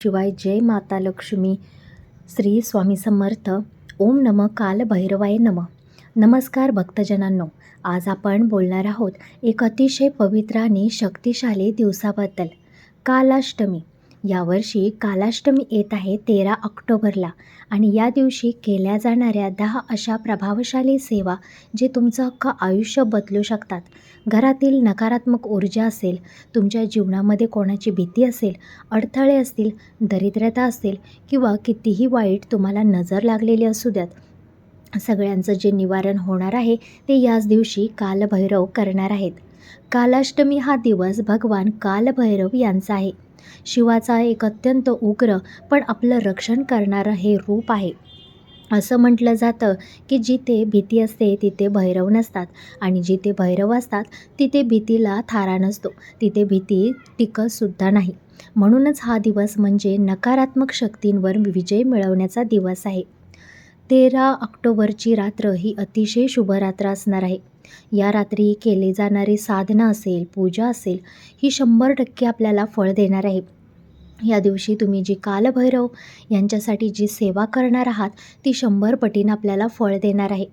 शिवाय जय माता लक्ष्मी. श्री स्वामी समर्थ. ओम नमः काल भैरवाय नमः. नमस्कार भक्तजनांनो, आज आपण बोलणार आहोत एक अतिशय पवित्र आणि शक्तिशाली दिवसाबद्दल, कालाष्टमी. यावर्षी कालाष्टमी येत आहे 13 ऑक्टोबरला आणि या दिवशी केल्या जाणाऱ्या 10 अशा प्रभावशाली सेवा जे तुमचं अख्खं आयुष्य बदलू शकतात. घरातील नकारात्मक ऊर्जा असेल, तुमच्या जीवनामध्ये कोणाची भीती असेल, अडथळे असतील, दरिद्रता असेल किंवा कितीही वाईट तुम्हाला नजर लागलेली असू द्यात, सगळ्यांचं जे निवारण होणार आहे ते याच दिवशी कालभैरव करणार आहेत. कालाष्टमी हा दिवस भगवान कालभैरव यांचा आहे. शिवाचा एक अत्यंत उग्र पण आपलं रक्षण करणारं हे रूप आहे. असं म्हटलं जातं की जिथे भीती असते तिथे भैरव नसतात आणि जिथे भैरव असतात तिथे भीतीला थारा नसतो, तिथे भीती टिकतसुद्धा नाही. म्हणूनच हा दिवस म्हणजे नकारात्मक शक्तींवर विजय मिळवण्याचा दिवस आहे. 13 ऑक्टोबरची रात्र ही अतिशय शुभरात्र असणार आहे. या रात्री केली जाणारी साधना असेल, पूजा असेल, ही 100% आपल्याला फळ देणार आहे. या दिवशी तुम्ही जी कालभैरव यांच्यासाठी जी सेवा करणार आहात ती 100 पटीनं आपल्याला फळ देणार आहे.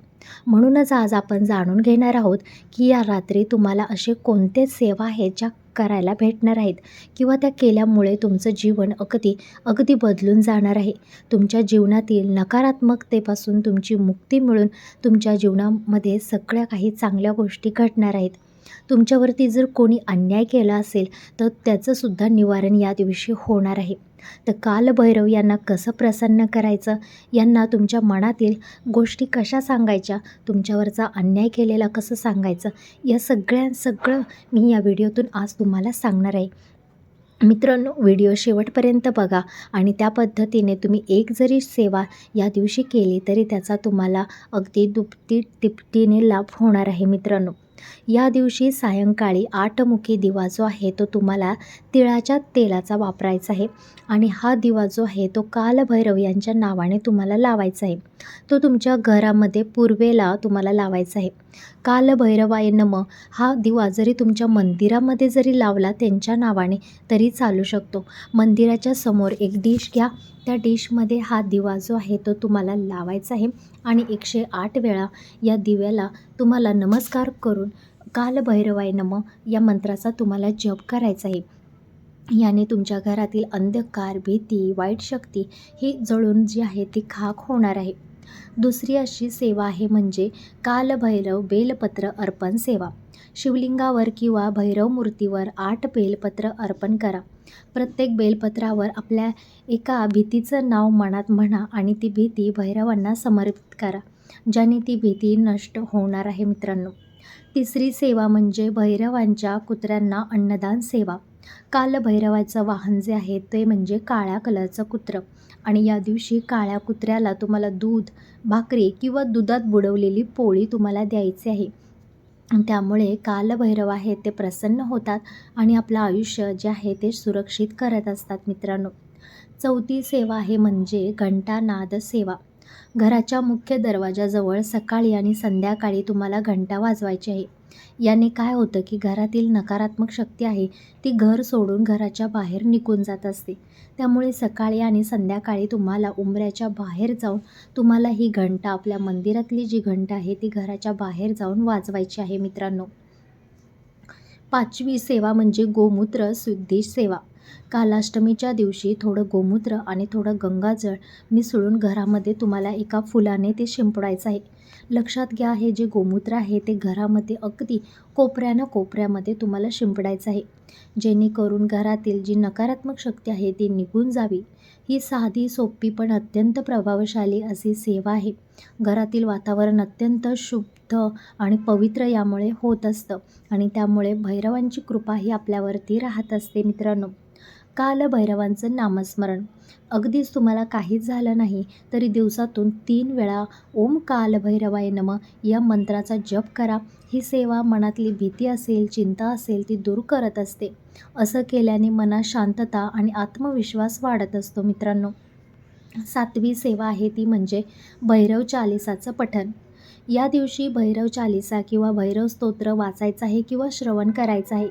म्हणूनच आज आपण जाणून घेणार आहोत की या रात्री तुम्हाला असे कोणते सेवा आहेत ज्या करायला भेटणार आहेत किंवा त्या केल्यामुळे तुमचं जीवन अगदी बदलून जाणार आहे. तुमच्या जीवनातील नकारात्मकतेपासून तुमची मुक्ती मिळून तुमच्या जीवनामध्ये सगळ्या काही चांगल्या गोष्टी घडणार आहेत. तुमच्यावरती जर कोणी अन्याय केला असेल तर त्याचंसुद्धा निवारण या दिवशी होणार आहे. तर कालभैरव यांना कसं प्रसन्न करायचं, यांना तुमच्या मनातील गोष्टी कशा सांगायच्या, तुमच्यावरचा अन्याय केलेला कसं सांगायचं, या सगळं मी या व्हिडिओतून आज तुम्हाला सांगणार आहे. मित्रांनो, व्हिडिओ शेवटपर्यंत बघा आणि त्या पद्धतीने तुम्ही एक जरी सेवा या दिवशी केली तरी त्याचा तुम्हाला अगदी दुपटी तिपटीने लाभ होणार आहे. मित्रांनो, या दिवशी सायंकाळी 8 मुखी दिवा जो आहे तो तुम्हाला तिळाच्या तेलाचा वापरायचा आहे आणि हा दिवा जो आहे तो कालभैरव यांच्या नावाने तुम्हाला लावायचा आहे. तो तुमच्या घरामध्ये पूर्वेला तुम्हाला लावायचा आहे. कालभैरवाय नमः हा दिवा जरी तुमच्या मंदिरामध्ये जरी लावला त्यांच्या नावाने तरी चालू शकतो. मंदिराच्या समोर एक डिश घ्या, त्या डिशमध्ये हा दिवा जो आहे तो तुम्हाला लावायचा आहे आणि 108 वेळा या दिव्याला तुम्हाला नमस्कार करून कालभैरवाय नमः या मंत्राचा तुम्हाला जप करायचा आहे. याने तुमच्या घरातील अंधकार, भीती, वाईट शक्ती ही जळून जी आहे ती खाक होणार आहे. दुसरी अशी सेवा आहे म्हणजे कालभैरव बेलपत्र अर्पण सेवा. शिवलिंगावर किंवा भैरव मूर्तीवर 8 बेलपत्र अर्पण करा. प्रत्येक बेलपत्रावर आपल्या एका भीतीचं नाव मनात म्हणा आणि ती भीती भैरवांना समर्पित करा, ज्याने ती भीती नष्ट होणार आहे. मित्रांनो, तिसरी सेवा म्हणजे भैरवांच्या कुत्र्यांना अन्नदान सेवा. कालभैरवाचं वाहन जे आहे ते म्हणजे काळ्या कलरचं कुत्रं आणि या दिवशी काळ्या कुत्र्याला तुम्हाला दूध, भाकरी किंवा दुधात बुडवलेली पोळी तुम्हाला द्यायची आहे. त्यामुळे कालभैरव आहे ते प्रसन्न होतात आणि आपलं आयुष्य जे आहे ते सुरक्षित करत असतात. मित्रांनो, चौथी सेवा आहे म्हणजे घंटानाद सेवा. घराच्या मुख्य दरवाजाजवळ सकाळी आणि संध्याकाळी तुम्हाला घंटा वाजवायची आहे. याने काय होतं की घरातील नकारात्मक शक्ती आहे ती घर सोडून घराच्या बाहेर निघून जात असते. त्यामुळे सकाळी आणि संध्याकाळी तुम्हाला उंबऱ्याच्या बाहेर जाऊन तुम्हाला ही घंटा, आपल्या मंदिरातली जी घंटा आहे ती घराच्या बाहेर जाऊन वाजवायची आहे. मित्रांनो, पाचवी सेवा म्हणजे गोमूत्र शुद्धी सेवा. कालाष्टमीच्या दिवशी थोडं गोमूत्र आणि थोडं गंगाजळ मिसळून घरामध्ये तुम्हाला एका फुलाने ते शिंपडायचं आहे. लक्षात घ्या, हे जे गोमूत्र आहे ते घरामध्ये अगदी कोपऱ्यामध्ये तुम्हाला शिंपडायचं आहे, जेणेकरून घरातील जी नकारात्मक शक्ती आहे ती निघून जावी. ही साधी, सोपी पण अत्यंत प्रभावशाली अशी सेवा आहे. घरातील वातावरण अत्यंत शुद्ध आणि पवित्र यामुळे होत असतं आणि त्यामुळे भैरवांची कृपा ही आपल्यावरती राहत असते. मित्रांनो, कालभैरवांचं नामस्मरण. अगदीच तुम्हाला काहीच झालं नाही तरी दिवसातून 3 वेळा ओम कालभैरवाय नमः या मंत्राचा जप करा. ही सेवा मनातली भीती असेल, चिंता असेल ती दूर करत असते. असं केल्याने मनात शांतता आणि आत्मविश्वास वाढत असतो. मित्रांनो, 7वी सेवा आहे ती म्हणजे भैरव चालीसाचं पठण. या दिवशी भैरव चालीसा किंवा भैरव स्तोत्र वाचायचं आहे किंवा श्रवण करायचं आहे.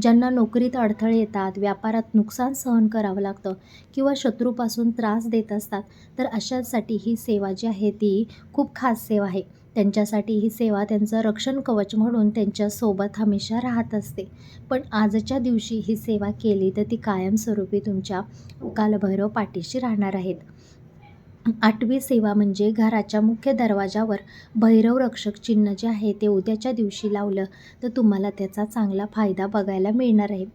ज्यांना नोकरीत अडथळे येतात, व्यापारात नुकसान सहन करावं लागतं किंवा शत्रूपासून त्रास देत असतात, तर अशांसाठी ही सेवा जी आहे ती खूप खास सेवा आहे. त्यांच्यासाठी ही सेवा त्यांचं रक्षण कवच म्हणून त्यांच्यासोबत हमेशा राहत असते. पण आजच्या दिवशी ही सेवा केली तर ती कायमस्वरूपी तुमच्या कालभैरव पाठीशी राहणार आहेत. 8वी सेवा म्हणजे घराच्या मुख्य दरवाजावर भैरव रक्षक चिन्ह जे आहे ते उद्याच्या दिवशी लावलं तर तुम्हाला त्याचा चांगला फायदा बघायला मिळणार आहे.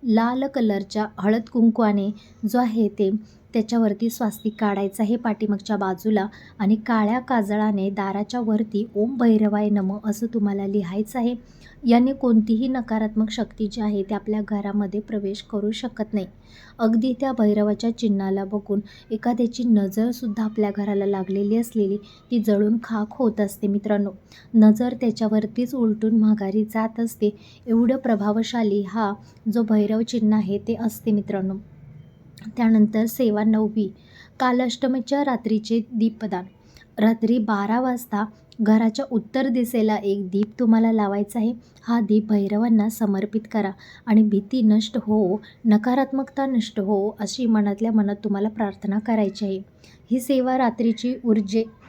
लाल कलरच्या हळद कुंकवाने जो आहे ते त्याच्यावरती स्वास्तिक काढायचं आहे पाठीमागच्या बाजूला आणि काळ्या काजळाने दाराच्या वरती ओम भैरवाय नमः असं तुम्हाला लिहायचं आहे. याने कोणतीही नकारात्मक शक्ती जी आहे ते आपल्या घरामध्ये प्रवेश करू शकत नाही. अगदी त्या भैरवाच्या चिन्हाला बघून एखाद्याची नजरसुद्धा आपल्या घराला लागलेली असलेली ती जळून खाक होत असते मित्रांनो. नजर त्याच्यावरतीच उलटून माघारी जात असते. एवढं प्रभावशाली हा जो भैरव चिन्ह आहे ते असते मित्रांनो. त्यानंतर सेवा 9वी कालाष्टमीच्या रात्रीचे दीपदान. रात्री 12 वाजता घराच्या उत्तर दिशेला एक दीप तुम्हाला लावायचा आहे. हा दीप भैरवांना समर्पित करा आणि भीती नष्ट हो, नकारात्मकता नष्ट हो अशी मनातल्या मनात तुम्हाला प्रार्थना करायची आहे. ही सेवा रात्रीची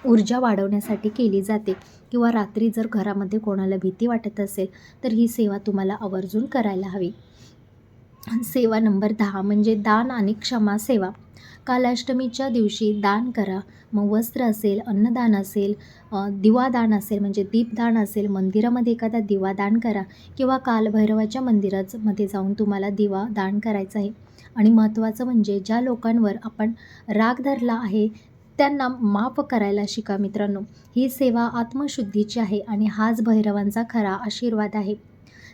ऊर्जा वाढवण्यासाठी केली जाते किंवा रात्री जर घरामध्ये कोणाला भीती वाटत असेल तर ही सेवा तुम्हाला आवर्जून करायला हवी. सेवा नंबर 10 म्हणजे दान आणि क्षमा सेवा. कालाष्टमीच्या दिवशी दान करा. मग वस्त्र असेल, अन्नदान असेल, दिवादान असेल म्हणजे दीपदान असेल, मंदिरामध्ये एखादा दिवा दान करा किंवा कालभैरवाच्या मंदिरामध्ये जाऊन तुम्हाला दिवा दान करायचं आहे. आणि महत्त्वाचं म्हणजे ज्या लोकांवर आपण राग धरला आहे त्यांना माफ करायला शिका मित्रांनो. ही सेवा आत्मशुद्धीची आहे आणि हाच भैरवांचा खरा आशीर्वाद आहे.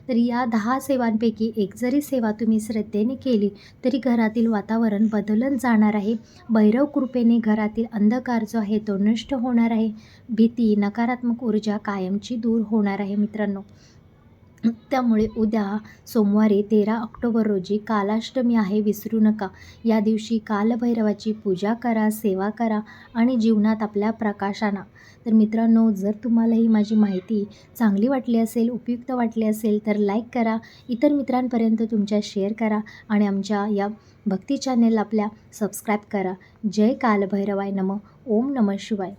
तर या 10 सेवांपैकी एक जरी सेवा तुम्ही श्रद्धेने केली तरी घरातील वातावरण बदलत जाणार आहे. भैरव कृपेने घरातील अंधकार जो आहे तो नष्ट होणार आहे. भीती, नकारात्मक ऊर्जा कायमची दूर होणार आहे मित्रांनो. त्यामुळे उद्या सोमवारी 13 ऑक्टोबर रोजी कालाष्टमी आहे, विसरू नका. या दिवशी कालभैरवाची पूजा करा, सेवा करा आणि जीवनात आपल्या प्रकाश आणा. तर मित्रांनो, जर तुम्हाला ही माझी माहिती चांगली वाटली असेल, उपयुक्त वाटली असेल तर लाईक करा, इतर मित्रांपर्यंत तुमच्या शेअर करा आणि आमच्या या भक्ती चॅनेल आपल्या सबस्क्राईब करा. जय कालभैरवाय नमः. ओम नमः शिवाय.